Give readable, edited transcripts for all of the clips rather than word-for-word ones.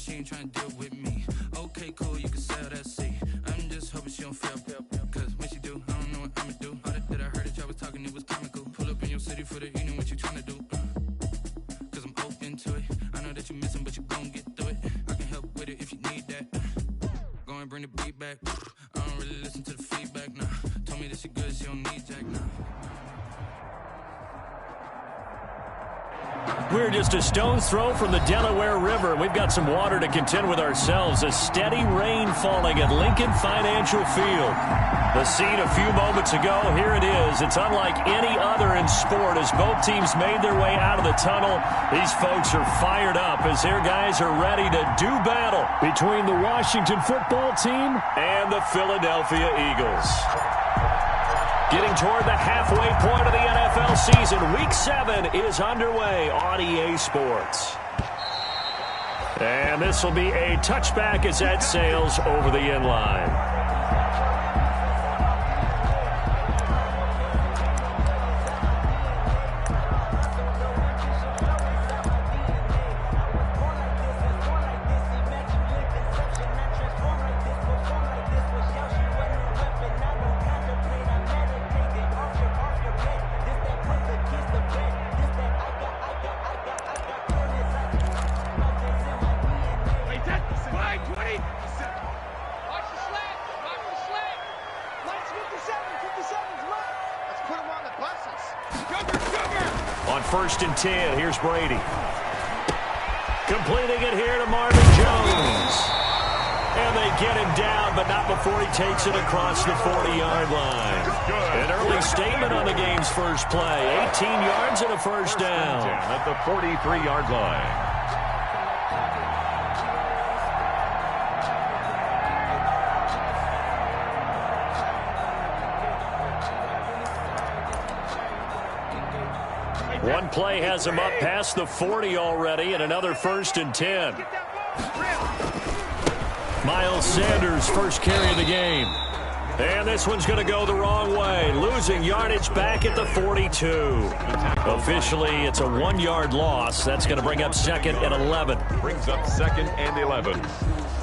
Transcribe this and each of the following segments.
she ain't trying to deal with me. Okay, cool, you can sell that seat. I'm just hoping she don't fail. Cause when she do, I don't know what I'ma do. All that I heard that y'all was talking, it was comical. Pull up in your city for the evening, what you trying to do? Cause I'm open to it. I know that you missing, but you gon' get through it. I can help with it if you need that. Go and bring the beat back. I don't really listen to the feedback, nah. Told me that she good, she don't need Jack, nah. We're just a stone's throw from the Delaware River. We've got some water to contend with ourselves. A steady rain falling at Lincoln Financial Field. The scene a few moments ago, here it is. It's unlike any other in sport as both teams made their way out of the tunnel. These folks are fired up as their guys are ready to do battle between the Washington football team and the Philadelphia Eagles. Getting toward the halfway point of the NFL season, Week 7 is underway on EA Sports. And this will be a touchback as that sails over the end line. On 1st and 10, here's Brady. Completing it here to Marvin Jones. And they get him down, but not before he takes it across the 40-yard line. An early statement on the game's first play. 18 yards and a first down. At the 43-yard line. One play has him up past the 40 already, and another 1st and 10. Miles Sanders, first carry of the game. And this one's going to go the wrong way, losing yardage back at the 42. Officially, it's a 1-yard loss. That's going to bring up 2nd and 11. Brings up 2nd and 11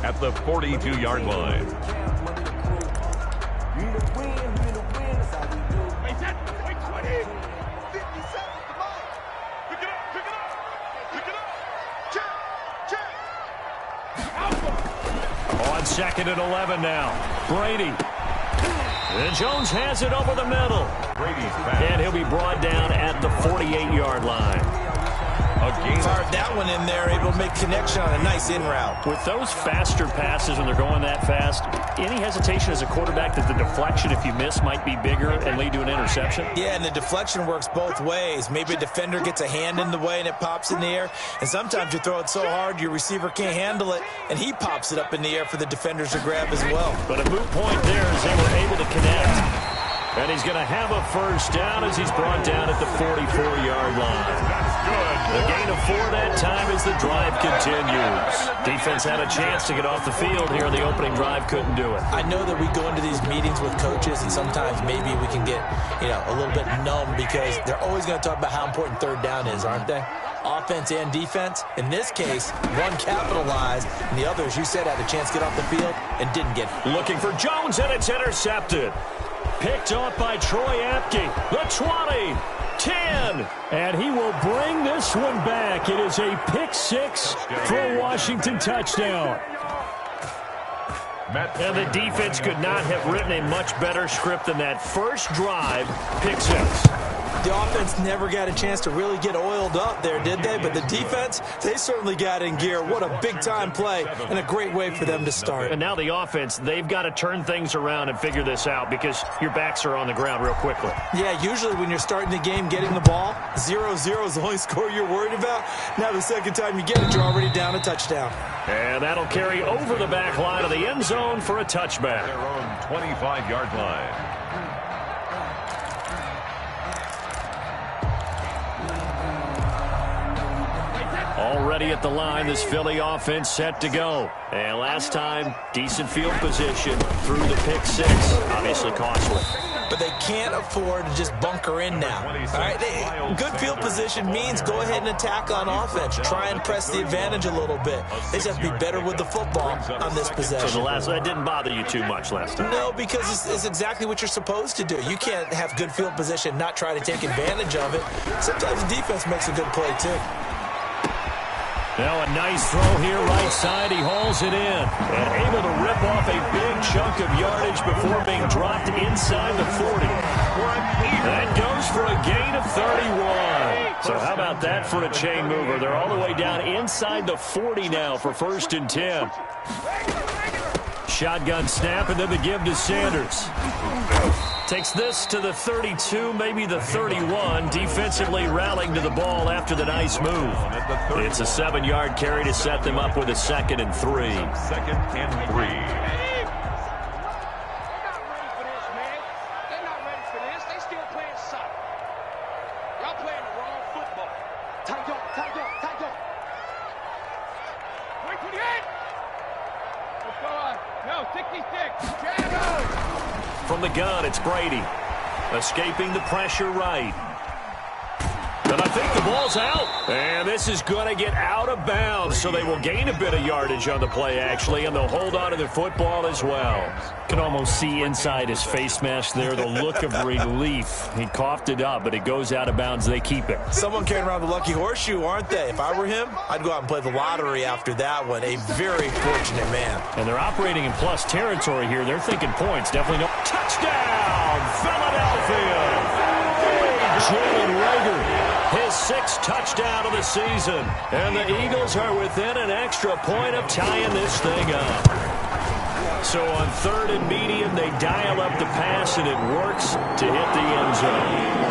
at the 42-yard line. On 2nd and 11 now. Brady. And Jones has it over the middle. Brady's back. And he'll be brought down at the 48-yard line. Fired that one in there, able to make connection on a nice in route. With those faster passes when they're going that fast, any hesitation as a quarterback that the deflection, if you miss, might be bigger and lead to an interception? Yeah, and the deflection works both ways. Maybe a defender gets a hand in the way and it pops in the air. And sometimes you throw it so hard your receiver can't handle it, and he pops it up in the air for the defenders to grab as well. But a moot point there as they were able to connect. And he's going to have a first down as he's brought down at the 44-yard line. The gain of 4 that time as the drive continues. Defense had a chance to get off the field here. The opening drive couldn't do it. I know that we go into these meetings with coaches, and sometimes maybe we can get, a little bit numb because they're always going to talk about how important 3rd down is, aren't they? Offense and defense. In this case, one capitalized, and the other, as you said, had a chance to get off the field and didn't get it. Looking for Jones, and it's intercepted. Picked off by Troy Apke. The 20, 10, and he will bring this one back. It is a pick 6 for a Washington touchdown. And the defense could not have written a much better script than that first drive, pick 6. The offense never got a chance to really get oiled up there, did they? But the defense, they certainly got in gear. What a big-time play and a great way for them to start. And now the offense, they've got to turn things around and figure this out because your backs are on the ground real quickly. Yeah, usually when you're starting the game getting the ball, 0-0 is the only score you're worried about. Now the second time you get it, you're already down a touchdown. And that'll carry over the back line of the end zone for a touchback. Their own 25-yard line. Already at the line, this Philly offense set to go. And last time, decent field position through the pick 6. Obviously costly. but they can't afford to just bunker in now. All right, good field position means go ahead and attack on offense. Try and press the advantage a little bit. They just have to be better with the football on this possession. So that didn't bother you too much last time? No, because it's exactly what you're supposed to do. You can't have good field position, not try to take advantage of it. Sometimes the defense makes a good play, too. Now a nice throw here, right side. He hauls it in and able to rip off a big chunk of yardage before being dropped inside the 40. That goes for a gain of 31. So how about that for a chain mover? They're all the way down inside the 40 now for 1st and 10. Shotgun snap, and then the give to Sanders. Takes this to the 32, maybe the 31, defensively rallying to the ball after the nice move. It's a 7-yard carry to set them up with a 2nd and 3. 2nd and 3. From the gun, it's Brady. Escaping the pressure right. And I think the ball's out. And this is going to get out of bounds, so they will gain a bit of yardage on the play, actually, and they'll hold on to the football as well. Can almost see inside his face mask there the look of relief. He coughed it up, but it goes out of bounds. They keep it. Someone carrying around the lucky horseshoe, aren't they? If I were him, I'd go out and play the lottery after that one. A very fortunate man. And they're operating in plus territory here. They're thinking points. Definitely no. Touchdown, Philadelphia! Jalen Reagor, his 6th touchdown of the season. And the Eagles are within an extra point of tying this thing up. So on 3rd and medium, they dial up the pass, and it works to hit the end zone.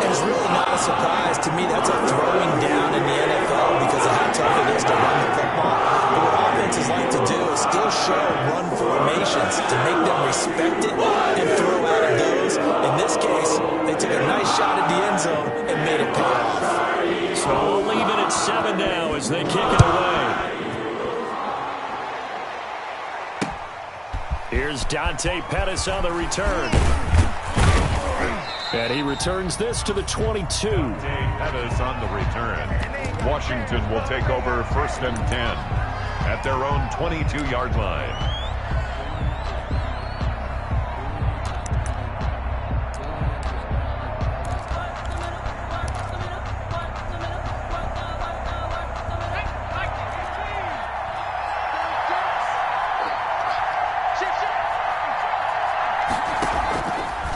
And it's really not a surprise. To me, that's a throwing down in the NFL because of how tough it is to run the football. But what offenses like to do is still show run formations to make them respect it and throw out of those. In this case, they took a nice shot at the end zone and made it pay off. So we'll leave it at 7 now as they kick it away. Here's Dante Pettis on the return. And he returns this to the 22. Pettis on the return. Washington will take over 1st and 10 at their own 22-yard line.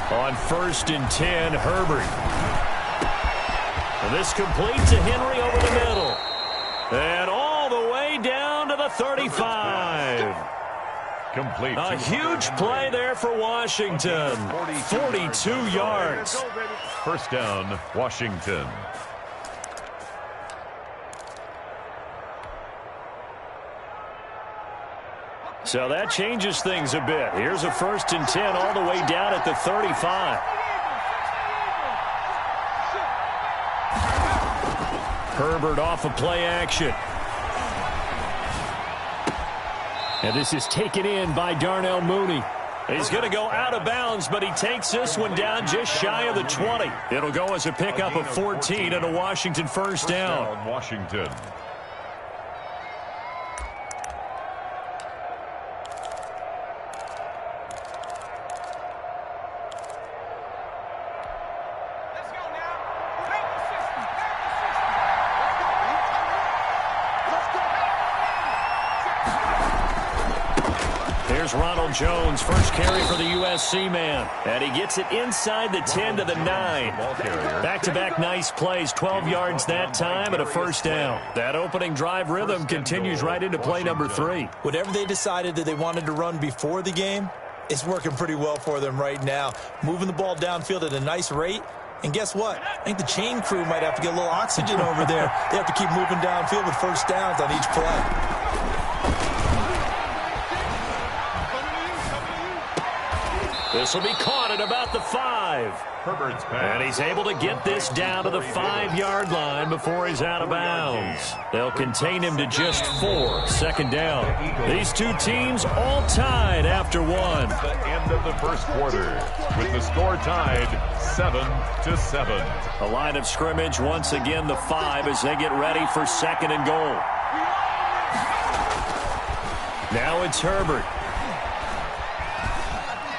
On 1st and 10, Herbert. And this complete to Henry over the middle. And all the way down to the 35. Complete. A huge play there for Washington. 42 yards. 1st down, Washington. So that changes things a bit. Here's a 1st and 10 all the way down at the 35. Herbert off of play action. And this is taken in by Darnell Mooney. He's going to go out of bounds, but he takes this one down just shy of the 20. It'll go as a pickup of 14 and a Washington 1st down. Washington. Ronald Jones, first carry for the USC man. And he gets it inside the 10 to the 9. Back-to-back nice plays, 12 yards that time and a 1st down. That opening drive rhythm continues right into play number 3. Whatever they decided that they wanted to run before the game, it's working pretty well for them right now. Moving the ball downfield at a nice rate. And guess what? I think the chain crew might have to get a little oxygen over there. They have to keep moving downfield with 1st downs on each play. This will be caught at about the 5. Herbert's pass. And he's able to get this down to the 5-yard line before he's out of bounds. They'll contain him to just 4. Second down. These two teams all tied after 1. The end of the first quarter with the score tied 7-7. The line of scrimmage once again the 5 as they get ready for second and goal. Now it's Herbert.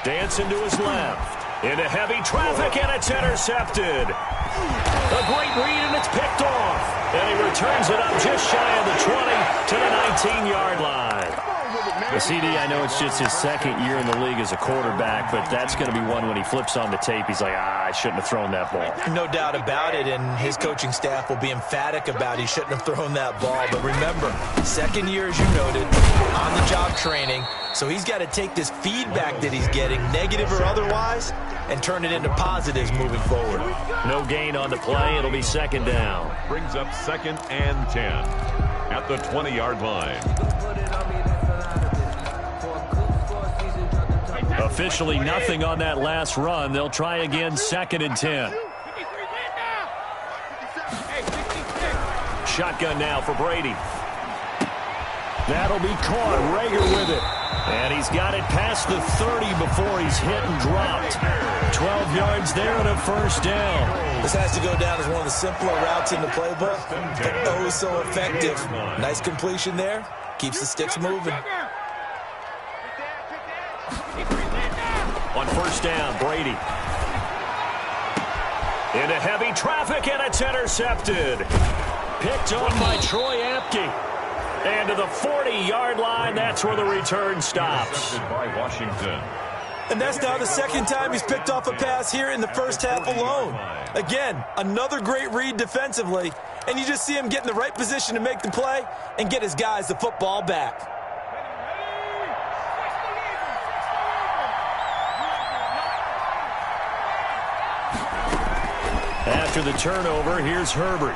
Dancing to his left. Into heavy traffic, and it's intercepted. A great read, and it's picked off. And he returns it up just shy of the 20 to the 19-yard line. The CD, I know it's just his second year in the league as a quarterback, but that's going to be one when he flips on the tape. He's like, I shouldn't have thrown that ball. No doubt about it, and his coaching staff will be emphatic about he shouldn't have thrown that ball. But remember, second year, as you noted, on-the-job training. So he's got to take this feedback that he's getting, negative or otherwise, and turn it into positives moving forward. No gain on the play. It'll be second down. Brings up 2nd and 10 at the 20-yard line. Officially nothing on that last run. They'll try again, 2nd and 10. Shotgun now for Brady. That'll be caught. Rager with it. And he's got it past the 30 before he's hit and dropped. 12 yards there and a first down. This has to go down as one of the simpler routes in the playbook, but oh so effective. Nice completion there. Keeps the sticks moving. On first down, Brady. Into heavy traffic, and it's intercepted. Picked on by Troy Apke. And to the 40-yard line, that's where the return stops. By Washington. And that's now the second time he's picked off a pass here in the first half alone. Again, another great read defensively, and you just see him get in the right position to make the play and get his guys the football back. After the turnover, here's Herbert.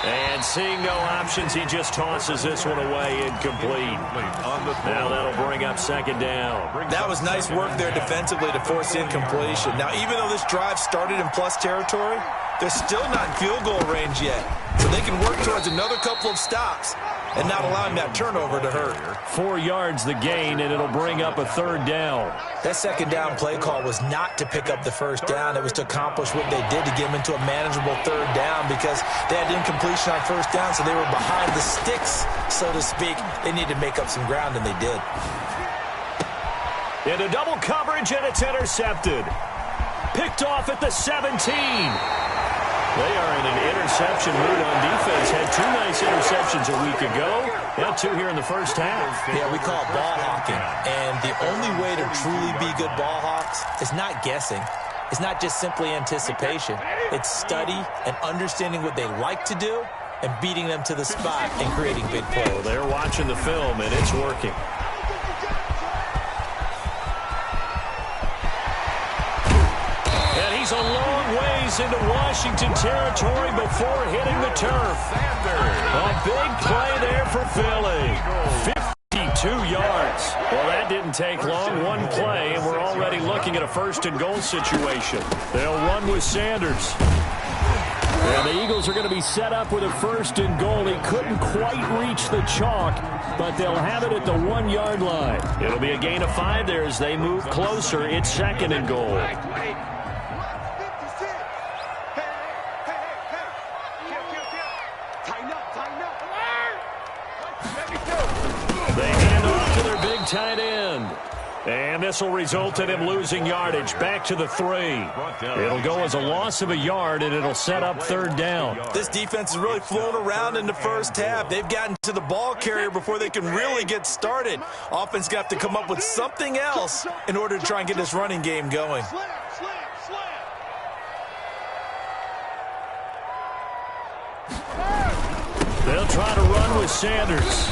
And seeing no options, he just tosses this one away, incomplete. Now that'll bring up second down. That was nice work there defensively to force incompletion. Now, even though this drive started in plus territory, they're still not in field goal range yet. So they can work towards another couple of stops and not allowing that turnover to hurt. 4 yards the gain, and it'll bring up a third down. That second down play call was not to pick up the first down. It was to accomplish what they did to get them into a manageable third down because they had incompletion on first down, so they were behind the sticks, so to speak. They needed to make up some ground, and they did. Into double coverage, and it's intercepted. Picked off at the 17. They are in an interception mood on defense. Had 2 nice interceptions a week ago. Now 2 here in the first half. Yeah, we call it ball hawking. And the only way to truly be good ball hawks is not guessing. It's not just simply anticipation. It's study and understanding what they like to do and beating them to the spot and creating big plays. Well, they're watching the film, and it's working. And he's a long ways into Washington territory before hitting the turf. A big play there for Philly. 52 yards. Well, that didn't take long. One play, and we're already looking at a first and goal situation. They'll run with Sanders. And the Eagles are going to be set up with a first and goal. He couldn't quite reach the chalk, but they'll have it at the 1-yard line. It'll be a gain of 5 there as they move closer. It's second and goal. They hand off to their big tight end. And this will result in him losing yardage back to the 3. It'll go as a loss of a yard, and it'll set up third down. This defense is really flown around in the first half. They've gotten to the ball carrier before they can really get started. Offense got to come up with something else in order to try and get this running game going. They'll try to run with Sanders.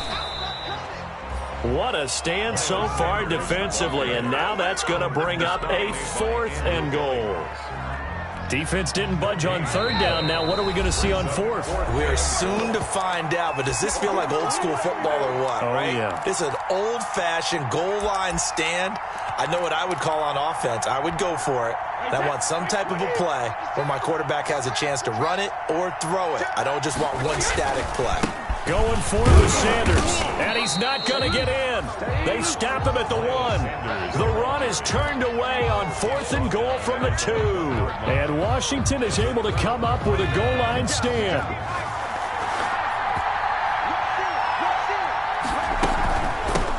What a stand so far defensively, and now that's going to bring up a 4th and goal. Defense didn't budge on third down. Now what are we going to see on fourth? We are soon to find out, but does this feel like old school football or what, right? Yeah. It's an old-fashioned goal line stand. I know what I would call on offense. I would go for it. And I want some type of a play where my quarterback has a chance to run it or throw it. I don't just want one static play. Going for it with Sanders, and he's not going to get in. They stop him at the 1. The run is turned away on 4th and goal from the 2. And Washington is able to come up with a goal line stand.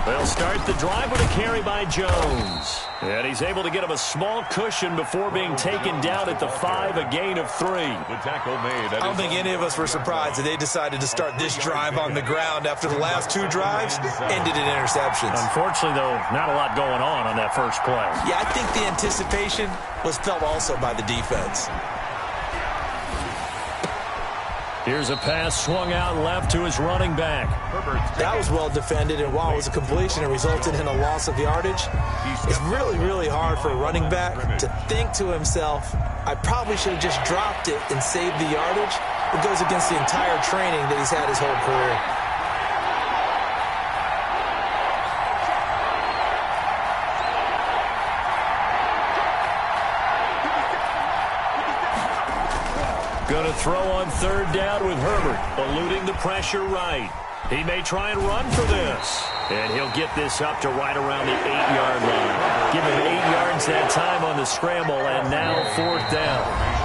They'll start the drive with a carry by Jones. And he's able to get him a small cushion before being taken down at the 5, a gain of 3. The tackle made. I don't think any of us were surprised that they decided to start this drive on the ground after the last 2 drives ended in interceptions. Unfortunately, though, not a lot going on that first play. Yeah, I think the anticipation was felt also by the defense. Here's a pass swung out left to his running back. That was well defended, and while it was a completion, it resulted in a loss of yardage. It's really, really hard for a running back to think to himself, I probably should have just dropped it and saved the yardage. It goes against the entire training that he's had his whole career. Going to throw on third down with Herbert, eluding the pressure right. He may try and run for this. And he'll get this up to right around the 8-yard line. Give him 8 yards that time on the scramble, and now 4th down.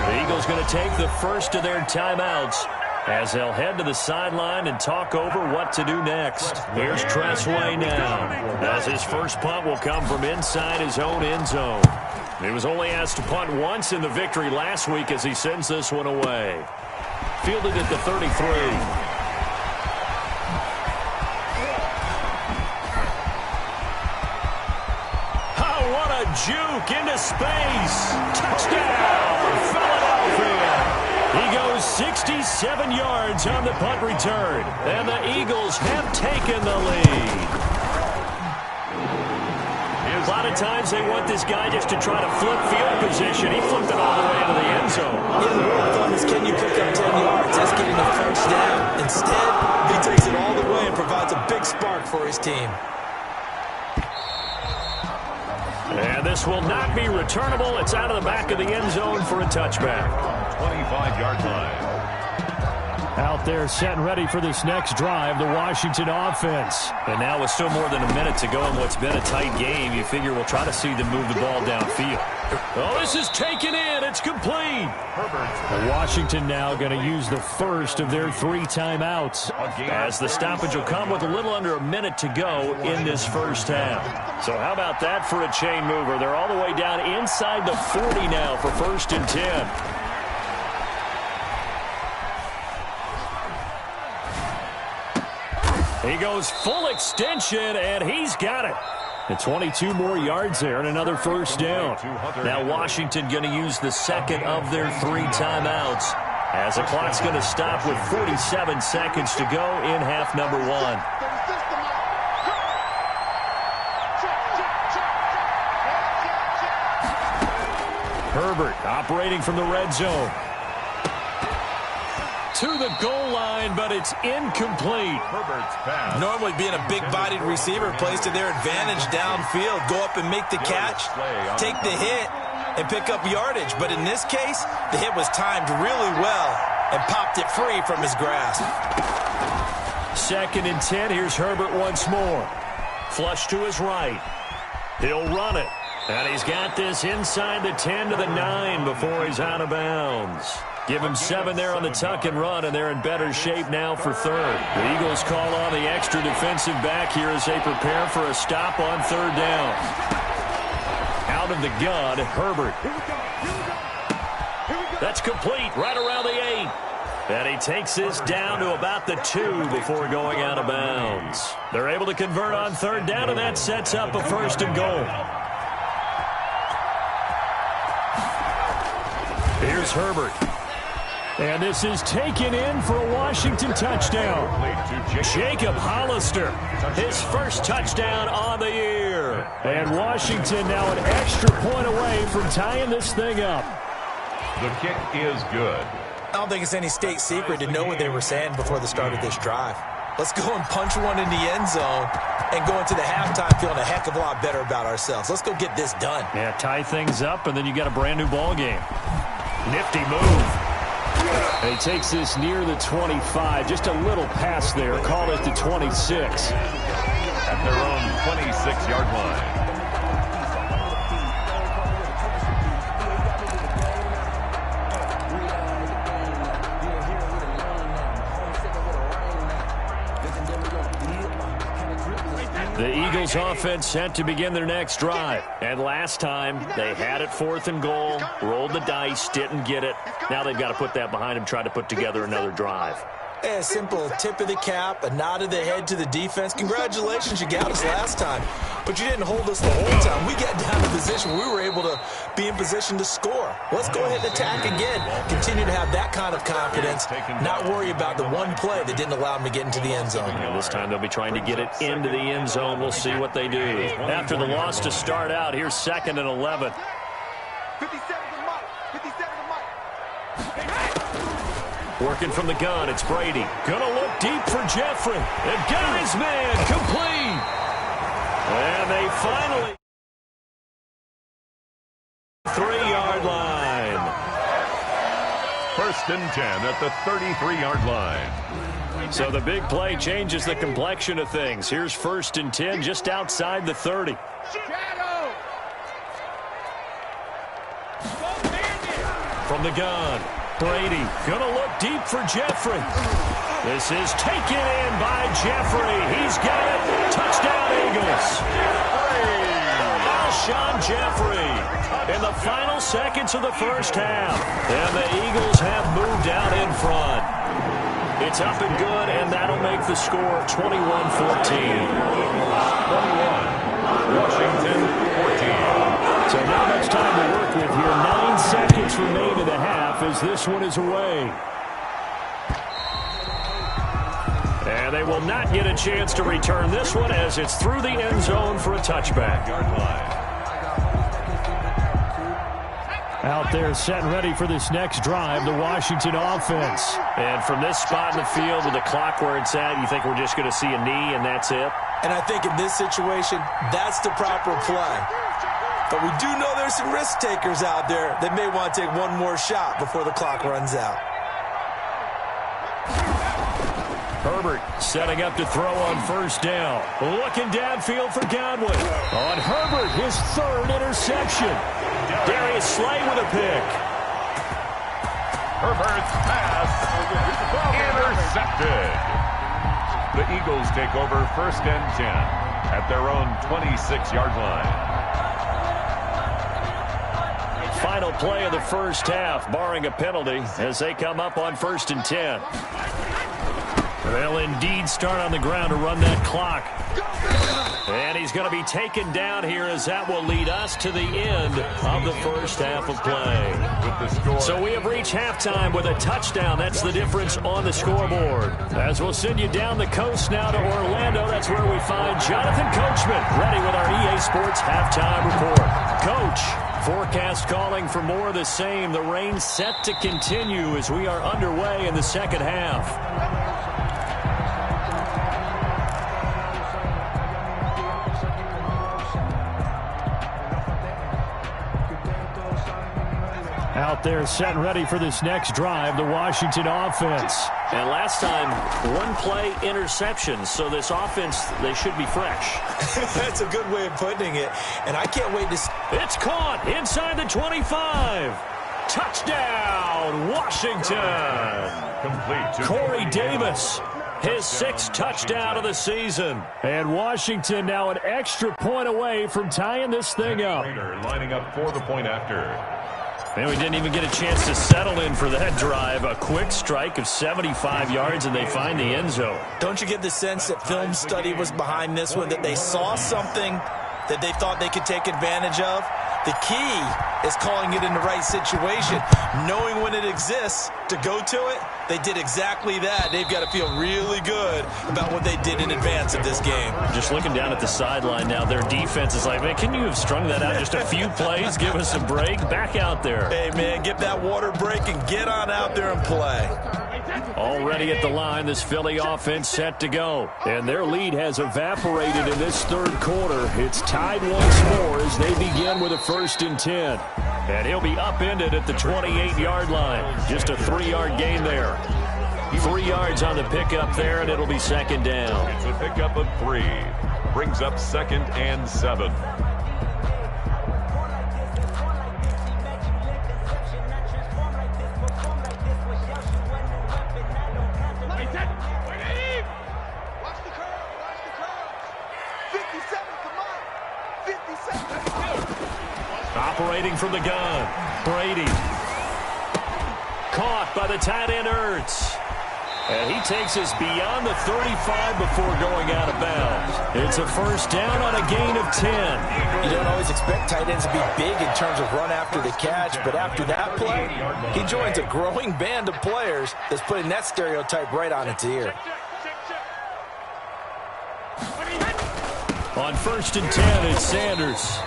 The Eagles going to take the first of their timeouts as they'll head to the sideline and talk over what to do next. Here's Tressway now, as his first punt will come from inside his own end zone. He was only asked to punt once in the victory last week as he sends this one away. Fielded at the 33. Oh, what a juke into space. Touchdown, Philadelphia. He goes 67 yards on the punt return, and the Eagles have taken the lead. A lot of times they want this guy just to try to flip field position. He flipped it all the way into the end zone. Yeah, the rule of thumb is, can you pick up 10 yards? That's getting a first down. Instead, he takes it all the way and provides a big spark for his team. And this will not be returnable. It's out of the back of the end zone for a touchback. 25-yard line. Out there set and ready for this next drive, the Washington offense. And now with still more than a minute to go in what's been a tight game, you figure we'll try to see them move the ball downfield. Oh, this is taken in. It's complete. And Washington now going to use the first of their 3 timeouts, as the stoppage will come with a little under a minute to go in this first half. So how about that for a chain mover? They're all the way down inside the 40 now for 1st and 10. He goes full extension, and he's got it. And 22 more yards there and another first down. Now Washington going to use the second of their 3 timeouts, as the clock's going to stop with 47 seconds to go in half number 1. Herbert operating from the red zone. To the goal line, but it's incomplete. Herbert's pass. Normally being a big-bodied receiver plays to their advantage downfield. Go up and make the catch, take the hit, and pick up yardage. But in this case, the hit was timed really well and popped it free from his grasp. 2nd and 10. Here's Herbert once more. Flush to his right. He'll run it. And he's got this inside the 10 to the 9 before he's out of bounds. Give him 7 there on the tuck and run, and they're in better shape now for 3rd. The Eagles call on the extra defensive back here as they prepare for a stop on 3rd down. Out of the gun, Herbert. That's complete right around the 8. And he takes this down to about the 2 before going out of bounds. They're able to convert on 3rd down, and that sets up a 1st and goal. Here's Herbert. And this is taken in for a Washington touchdown. Jacob Hollister, his first touchdown on the year. And Washington now an extra point away from tying this thing up. The kick is good. I don't think it's any state secret to know what they were saying before the start of this drive. Let's go and punch one in the end zone and go into the halftime feeling a heck of a lot better about ourselves. Let's go get this done. Yeah, tie things up, and then you got a brand new ball game. Nifty move. And he takes this near the 25. Just a little pass there. Call it the 26. At their own 26-yard line. The Eagles offense set to begin their next drive. And last time, they had it 4th and goal, rolled the dice, didn't get it. Now they've got to put that behind them, try to put together another drive. A simple tip of the cap, a nod of the head to the defense. Congratulations, you got us last time, but you didn't hold us the whole time. We got down to position where we were able to be in position to score. Let's go ahead and attack again. Continue to have that kind of confidence, not worry about the one play that didn't allow them to get into the end zone. And this time they'll be trying to get it into the end zone. We'll see what they do. After the loss to start out, here's 2nd and 11. 57 to Mike. 57 to Mike. Working from the gun, it's Brady. Gonna look deep for Jeffrey. And got his man complete. And they finally... 3-yard line. 1st and 10 at the 33-yard line. So the big play changes the complexion of things. Here's 1st and 10 just outside the 30. From the gun, Brady gonna look deep for Jeffrey. This is taken in by Jeffrey. He's got it. Touchdown, Eagles. Alshon Jeffrey in the final seconds of the first half. And the Eagles have moved out in front. It's up and good, and that'll make the score 21-14. 21. Washington 14. So not much time to work with here. 9 seconds remain in the half as this one is away. And they will not get a chance to return this one as it's through the end zone for a touchback. Out there set and ready for this next drive, the Washington offense. And from this spot in the field with the clock where it's at, you think we're just going to see a knee and that's it? And I think in this situation, that's the proper play. But we do know there's some risk takers out there that may want to take one more shot before the clock runs out. Herbert setting up to throw on 1st down. Looking downfield for Godwin. On Herbert, his 3rd interception. Darius Slay with a pick. Herbert's pass intercepted. The Eagles take over 1st and 10 at their own 26-yard line. Final play of the first half, barring a penalty, as they come up on 1st and 10. They'll indeed start on the ground to run that clock. And he's going to be taken down here as that will lead us to the end of the first half of play. So we have reached halftime with a touchdown. That's the difference on the scoreboard. As we'll send you down the coast now to Orlando, that's where we find Jonathan Coachman ready with our EA Sports halftime report. Coach, forecast calling for more of the same. The rain set to continue as we are underway in the second half. Out there set and ready for this next drive, the Washington offense. And last time, one play interception, so this offense, they should be fresh. That's a good way of putting it, and I can't wait to see. It's caught inside the 25. Touchdown, Washington. Complete. Corey Davis, his 6th touchdown of the season. And Washington now an extra point away from tying this thing up. Lining up for the point after. And we didn't even get a chance to settle in for that drive. A quick strike of 75 yards, and they find the end zone. Don't you get the sense that film study was behind this one, that they saw something that they thought they could take advantage of? The key is calling it in the right situation, knowing when it exists to go to it. They did exactly that. They've got to feel really good about what they did in advance of this game. Just looking down at the sideline now, their defense is like, man, can you have strung that out just a few plays? Give us a break. Back out there. Hey, man, give that water break and get on out there and play. Already at the line, this Philly offense set to go. And their lead has evaporated in this third quarter. It's tied once more as they begin with a 1st and 10. And he'll be upended at the 28-yard line. Just a 3-yard gain there. 3 yards on the pickup there, and it'll be 2nd down. It's a pickup of 3. Brings up 2nd and 7. Operating from the gun, Brady. Caught by the tight end, Ertz. And he takes us beyond the 35 before going out of bounds. It's a 1st down on a gain of 10. You don't always expect tight ends to be big in terms of run after the catch, but after that play, he joins a growing band of players that's putting that stereotype right on its ear. On 1st and 10, it's Sanders.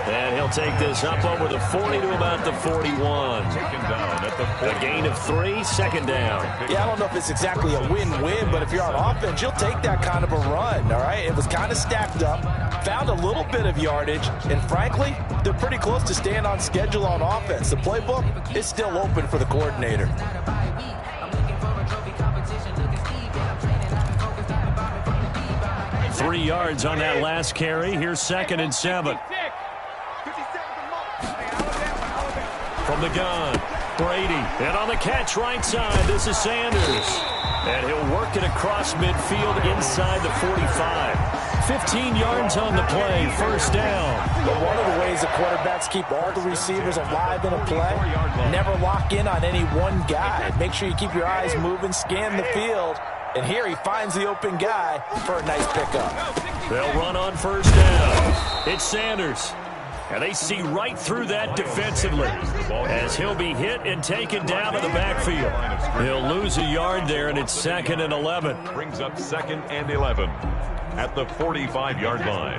And he'll take this up over the 40 to about the 41. A gain of 3, 2nd down. Yeah, I don't know if it's exactly a win-win, but if you're on offense, you'll take that kind of a run, all right? It was kind of stacked up, found a little bit of yardage, and frankly, they're pretty close to staying on schedule on offense. The playbook is still open for the coordinator. Three yards on that last carry. Here's 2nd and 7. From the gun, Brady. And on the catch right side, this is Sanders. And he'll work it across midfield inside the 45. 15 yards on the play, 1st down. But one of the ways the quarterbacks keep all the receivers alive in a play, never lock in on any one guy. Make sure you keep your eyes moving, scan the field. And here he finds the open guy for a nice pickup. They'll run on 1st down. It's Sanders. And they see right through that defensively as he'll be hit and taken down in the backfield. He'll lose a yard there, and it's 2nd and 11. Brings up 2nd and 11 at the 45-yard line.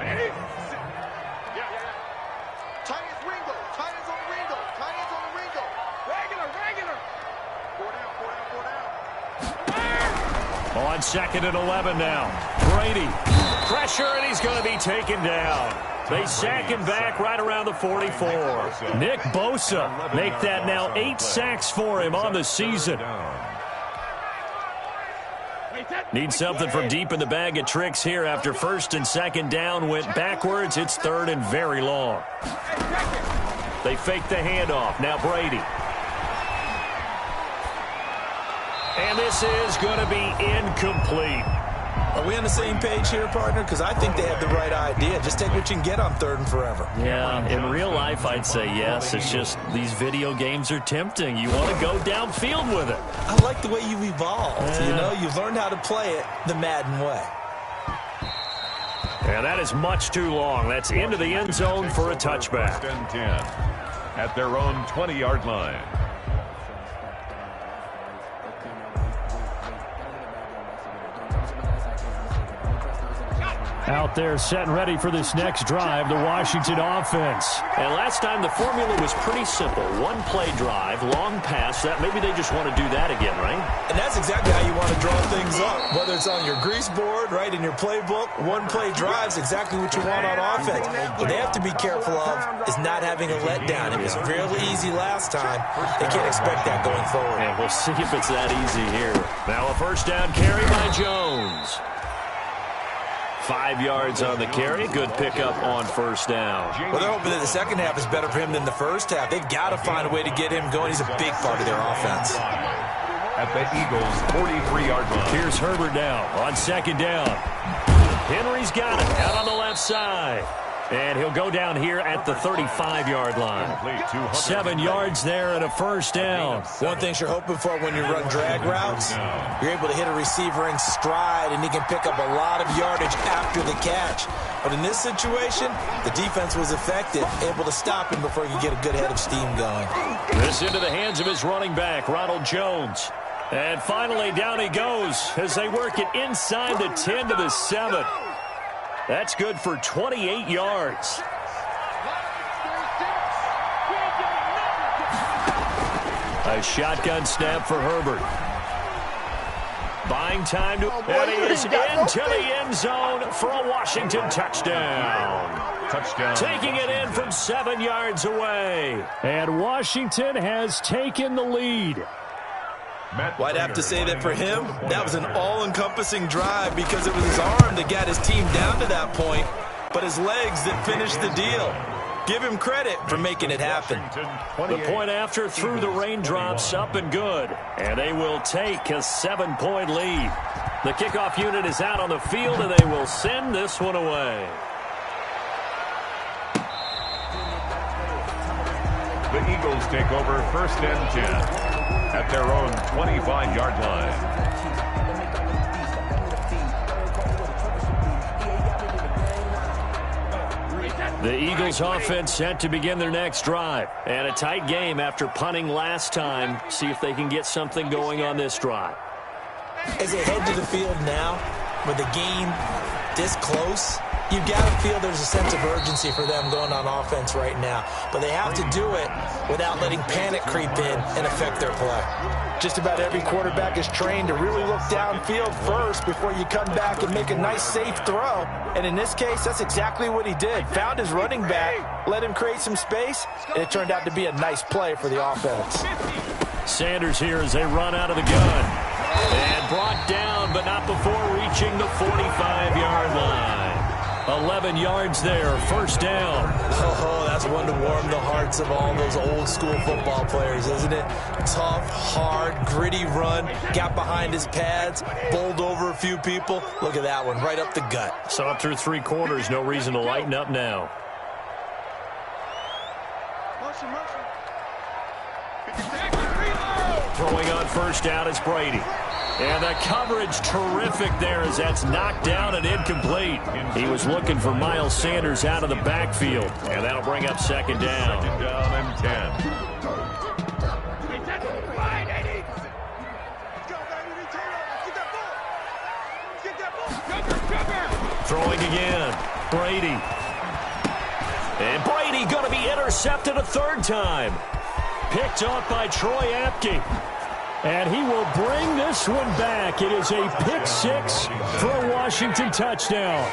Titans Ringo. Titans on the Ringo. Titans on the Ringo. Regular. 4 down. On 2nd and 11 now. Brady. Pressure, and he's going to be taken down. They sack him back right around the 44. Nick Bosa make that now 8 sacks for him on the season. Need something from deep in the bag of tricks here after 1st and 2nd down went backwards. It's 3rd and very long. They fake the handoff. Now Brady. And this is going to be incomplete. Are we on the same page here, partner? Because I think they have the right idea. Just take what you can get on 3rd and forever. Yeah, in real life, I'd say yes. It's just these video games are tempting. You want to go downfield with it. I like the way you've evolved. Yeah. You know, you've learned how to play it the Madden way. And that is much too long. That's into the end zone for a touchback. 1st and 10 at their own 20-yard line. Out there set and ready for this next drive, the Washington offense. And last time the formula was pretty simple. One play drive, long pass. That maybe they just want to do that again, right? And that's exactly how you want to draw things up. Whether it's on your grease board, right, in your playbook, one play drive is exactly what you want on offense. What they have to be careful of is not having a letdown. It was fairly easy last time. They can't expect that going forward. And we'll see if it's that easy here. Now a 1st down carry by Jones. 5 yards on the carry. Good pickup on 1st down. Well, they're hoping that the second half is better for him than the first half. They've got to find a way to get him going. He's a big part of their offense. At the Eagles' 43-yard line. Here's Herbert now on 2nd down. Henry's got it out on the left side. And he'll go down here at the 35-yard line. 7 yards there and a first down. One thing you're hoping for when you run drag routes, you're able to hit a receiver in stride, and he can pick up a lot of yardage after the catch. But in this situation, the defense was effective, able to stop him before he could get a good head of steam going. This into the hands of his running back, Ronald Jones. And finally, down he goes as they work it inside the 10 to the 7. That's good for 28 yards. A shotgun snap for Herbert. Buying time to, and he is into the end zone for a Washington touchdown. Taking it in from 7 yards away. And Washington has taken the lead. Well, I'd have to say that for him, that was an all-encompassing drive because it was his arm that got his team down to that point, but his legs that finished the deal. Give him credit for making it happen. The point after through the raindrops, up and good. And they will take a 7-point lead. The kickoff unit is out on the field, and they will send this one away. The Eagles take over 1st and 10 at their own 25-yard line. The Eagles offense set to begin their next drive. And a tight game after punting last time. See if they can get something going on this drive. As they head to the field now, with the game this close, you've got to feel there's a sense of urgency for them going on offense right now. But they have to do it without letting panic creep in and affect their play. Just about every quarterback is trained to really look downfield first before you come back and make a nice, safe throw. And in this case, that's exactly what he did. Found his running back, let him create some space, and it turned out to be a nice play for the offense. Sanders here as they run out of the gun. And brought down, but not before reaching the 45-yard line. 11 yards there, first down. Oh, that's one to warm the hearts of all those old-school football players, isn't it? Tough, hard, gritty run, got behind his pads, bowled over a few people. Look at that one, right up the gut. So up through 3 quarters, no reason to lighten up now. Throwing on first down is Brady. And the coverage terrific there as that's knocked down and incomplete. He was looking for Miles Sanders out of the backfield. And that'll bring up second down. Down and 10. Throwing again. Brady. And Brady going to be intercepted a third time. Picked off by Troy Apke. And he will bring this one back. It is a pick 6 for a Washington touchdown.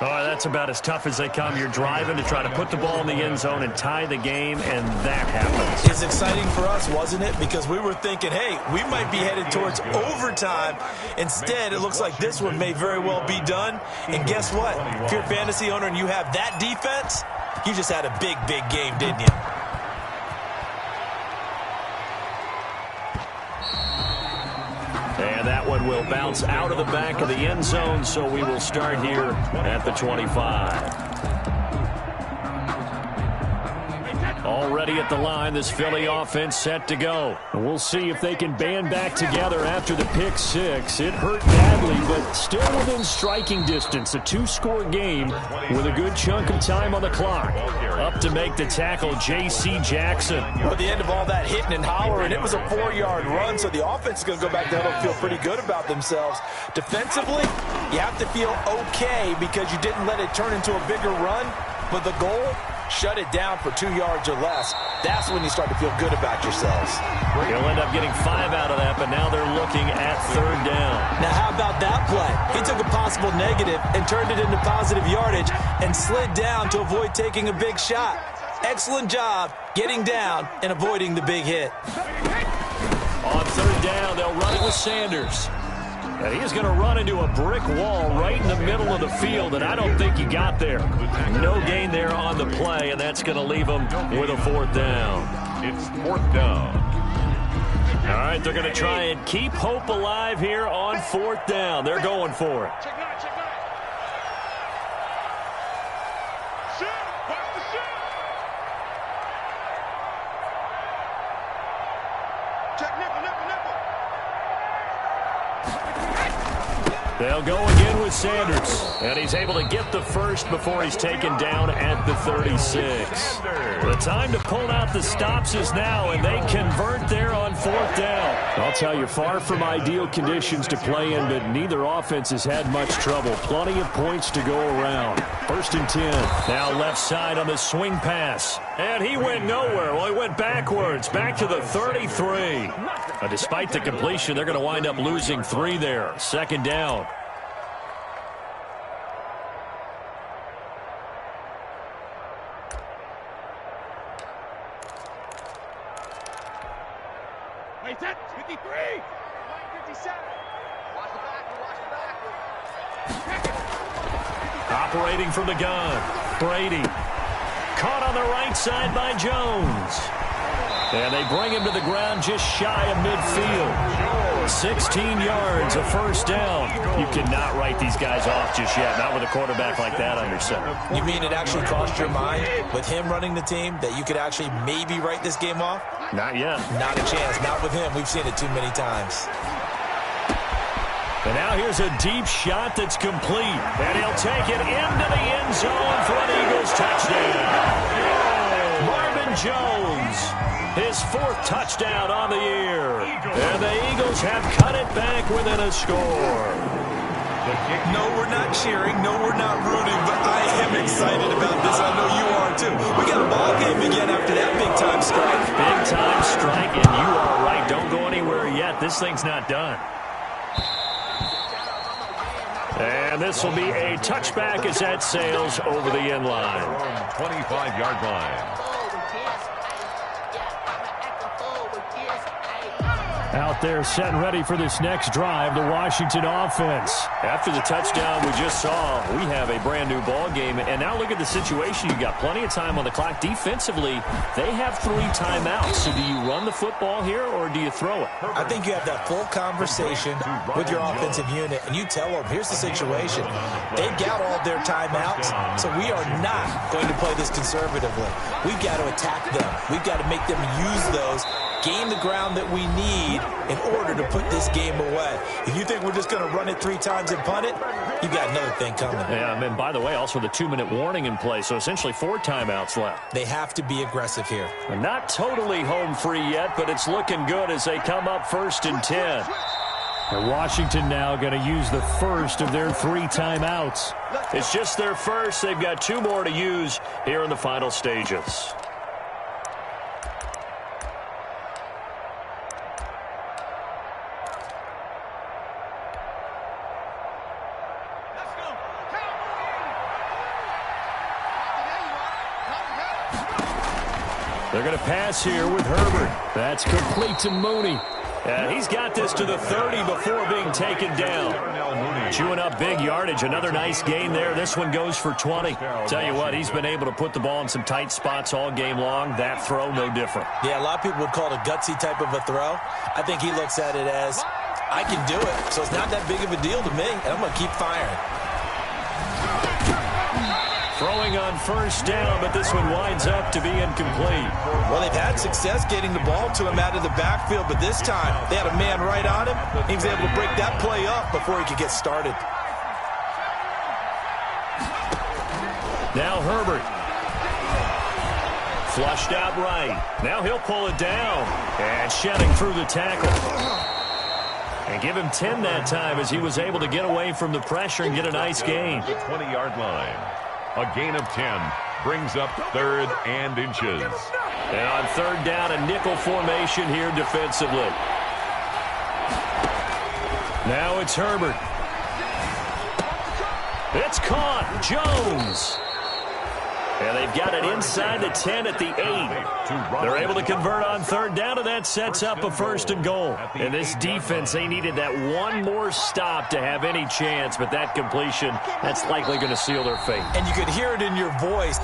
Oh, that's about as tough as they come. You're driving to try to put the ball in the end zone and tie the game, and that happens. It's exciting for us, wasn't it? Because we were thinking, hey, we might be headed towards overtime. Instead, it looks like this one may very well be done. And guess what? If you're a fantasy owner and you have that defense, you just had a big, big game, didn't you? And that one will bounce out of the back of the end zone, so we will start here at the 25. Already at the line, this Philly offense set to go. And we'll see if they can band back together after the pick 6. It hurt badly, but still within striking distance. A 2-score game with a good chunk of time on the clock. Up to make the tackle, J.C. Jackson. Well, at the end of all that hitting and hollering, it was a 4-yard run, so the offense is going to go back there and feel pretty good about themselves. Defensively, you have to feel okay because you didn't let it turn into a bigger run, but the goal, shut it down for 2 yards or less. That's when you start to feel good about yourselves. They'll end up getting 5 out of that, but now they're looking at third down. Now, how about that play? He took a possible negative and turned it into positive yardage and slid down to avoid taking a big shot. Excellent job getting down and avoiding the big hit. On third down, they'll run it with Sanders. And he's going to run into a brick wall right in the middle of the field, and I don't think he got there. No gain there on the play, and that's going to leave him with a fourth down. It's fourth down. All right, they're going to try and keep hope alive here on fourth down. They're going for it. They'll go again with Sanders. And he's able to get the first before he's taken down at the 36. The time to pull out the stops is now, and they convert there on 4th down. I'll tell you, far from ideal conditions to play in, but neither offense has had much trouble. Plenty of points to go around. 1st and 10. Now left side on the swing pass. And he went nowhere. Well, he went backwards, back to the 33. Despite the completion, they're going to wind up losing 3 there. 2nd down. Wait, that's 53. 57. Watch the back. Operating from the gun. Brady. Caught on the right side by Jones. And they bring him to the ground just shy of midfield. 16 yards, a 1st down. You cannot write these guys off just yet, not with a quarterback like that under center. You mean it actually crossed your mind with him running the team that you could actually maybe write this game off? Not yet. Not a chance. Not with him. We've seen it too many times. And now here's a deep shot that's complete. And he'll take it into the end zone for an Eagles touchdown. Marvin Jones, his 4th touchdown on the year. And the Eagles have cut it back within a score. No, we're not cheering. No, we're not rooting, but I am excited about this. I know you are, too. We got a ball game again after that big-time strike. Big-time strike, and you are right. Don't go anywhere yet. This thing's not done. And this will be a touchback as that sails over the end line. 25-yard line. Out there set and ready for this next drive, the Washington offense. After the touchdown we just saw, we have a brand new ball game. And now look at the situation. You got plenty of time on the clock. Defensively, they have 3 timeouts. So do you run the football here or do you throw it? I think you have that full conversation with your offensive unit, and you tell them, here's the situation. They've got all their timeouts, so we are not going to play this conservatively. We've got to attack them. We've got to make them use those, gain the ground that we need in order to put this game away. If you think we're just going to run it 3 times and punt it, you've got another thing coming. Yeah, and by the way, also the 2-minute warning in play, so essentially 4 timeouts left. They have to be aggressive here. They're not totally home free yet, but it's looking good as they come up 1st and 10. And Washington now going to use the first of their 3 timeouts. It's just their first. They've got 2 more to use here in the final stages. They're going to pass here with Herbert. That's complete to Mooney. And he's got this to the 30 before being taken down. Chewing up big yardage. Another nice gain there. This one goes for 20. Tell you what, he's been able to put the ball in some tight spots all game long. That throw, no different. Yeah, a lot of people would call it a gutsy type of a throw. I think he looks at it as, I can do it, so it's not that big of a deal to me, and I'm going to keep firing. Throwing on 1st down, but this one winds up to be incomplete. Well, they've had success getting the ball to him out of the backfield, but this time they had a man right on him. He was able to break that play up before he could get started. Now Herbert. Flushed out right. Now he'll pull it down. And shedding through the tackle. And give him 10 that time as he was able to get away from the pressure and get a nice gain. 20-yard line. A gain of 10 brings up 3rd and inches. And on 3rd down, a nickel formation here defensively. Now it's Herbert. It's caught. Jones. And they've got it inside the 10 at the 8. They're able to convert on 3rd down, and that sets up a 1st and goal. And this defense, they needed that one more stop to have any chance, but that completion, that's likely going to seal their fate. And you could hear it in your voice.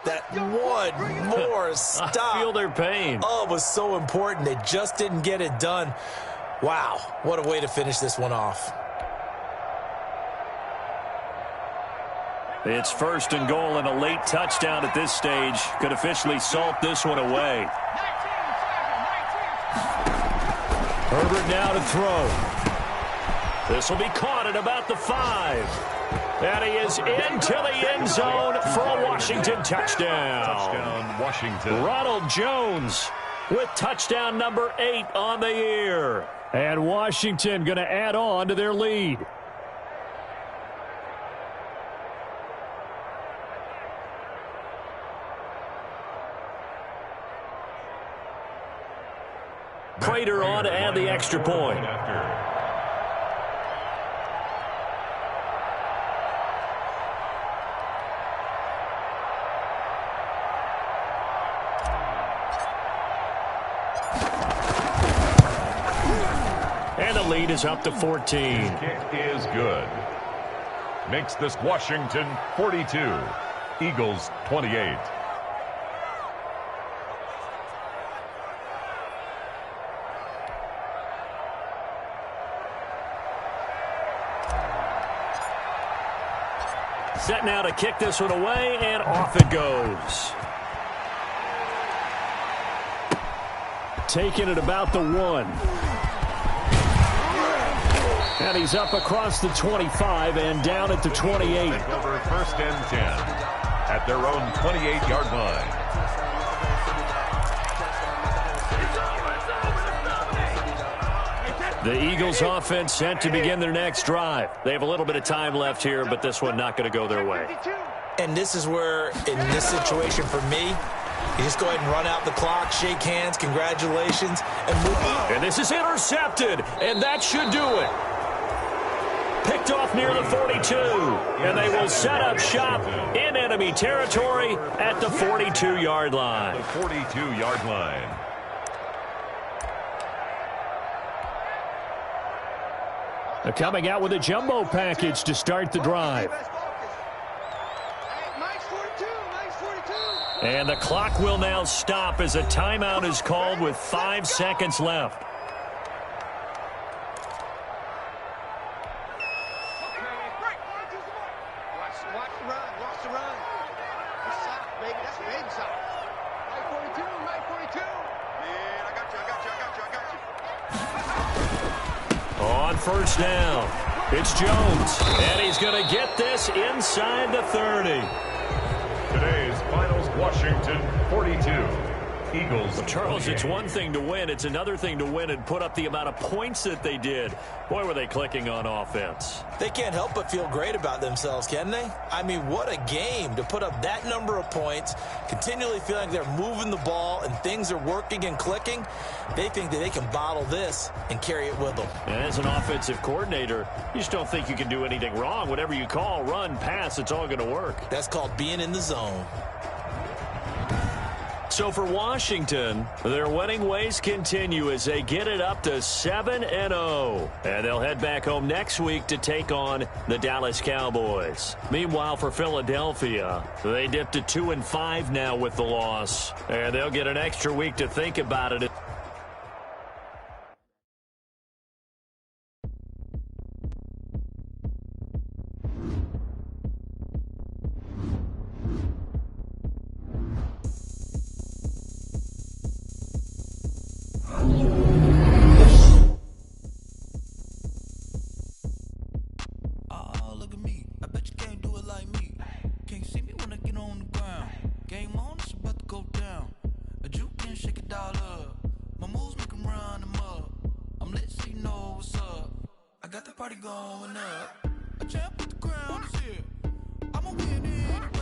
That one more stop. I feel their pain. Oh, it was so important. They just didn't get it done. Wow, what a way to finish this one off. It's 1st and goal, and a late touchdown at this stage could officially salt this one away. Herbert now to throw. This will be caught at about the 5. And he is into the end zone for a Washington touchdown. Touchdown, Washington. Ronald Jones with touchdown number 8 on the year. And Washington going to add on to their lead. Prater on to add the extra point. And the lead is up to 14. Kick is good. Makes this Washington 42. Eagles 28. Set now to kick this one away, and off it goes. Taking it about the 1. And he's up across the 25 and down at the 28. Take over 1st and 10 at their own 28-yard line. The Eagles offense set to begin their next drive. They have a little bit of time left here, but this one not going to go their way. And this is where, in this situation for me, you just go ahead and run out the clock, shake hands, congratulations, and move on. And this is intercepted, and that should do it. Picked off near the 42, and they will set up shop in enemy territory at the 42-yard line. The 42-yard line. They're coming out with a jumbo package to start the drive. And the clock will now stop as a timeout is called with 5 seconds left. Watch the run. That's soft, baby. That's baby soft. Right 42, right 42. Man, I got you. On 1st down, it's Jones, and he's going to get this inside the 30. Today's finals, Washington 42. Eagles. Well, Charles, 28. it's one thing to win. It's another thing to win and put up the amount of points that they did. Boy, were they clicking on offense. They can't help but feel great about themselves, can they? I mean, what a game to put up that number of points, continually feeling they're moving the ball and things are working and clicking. They think that they can bottle this and carry it with them. And as an offensive coordinator, you just don't think you can do anything wrong. Whatever you call, run, pass, it's all going to work. That's called being in the zone. So for Washington, their winning ways continue as they get it up to 7-0. And they'll head back home next week to take on the Dallas Cowboys. Meanwhile, for Philadelphia, they dipped to 2-5 now with the loss. And they'll get an extra week to think about it. Going up. A champ with the crown is here. I'm a winner.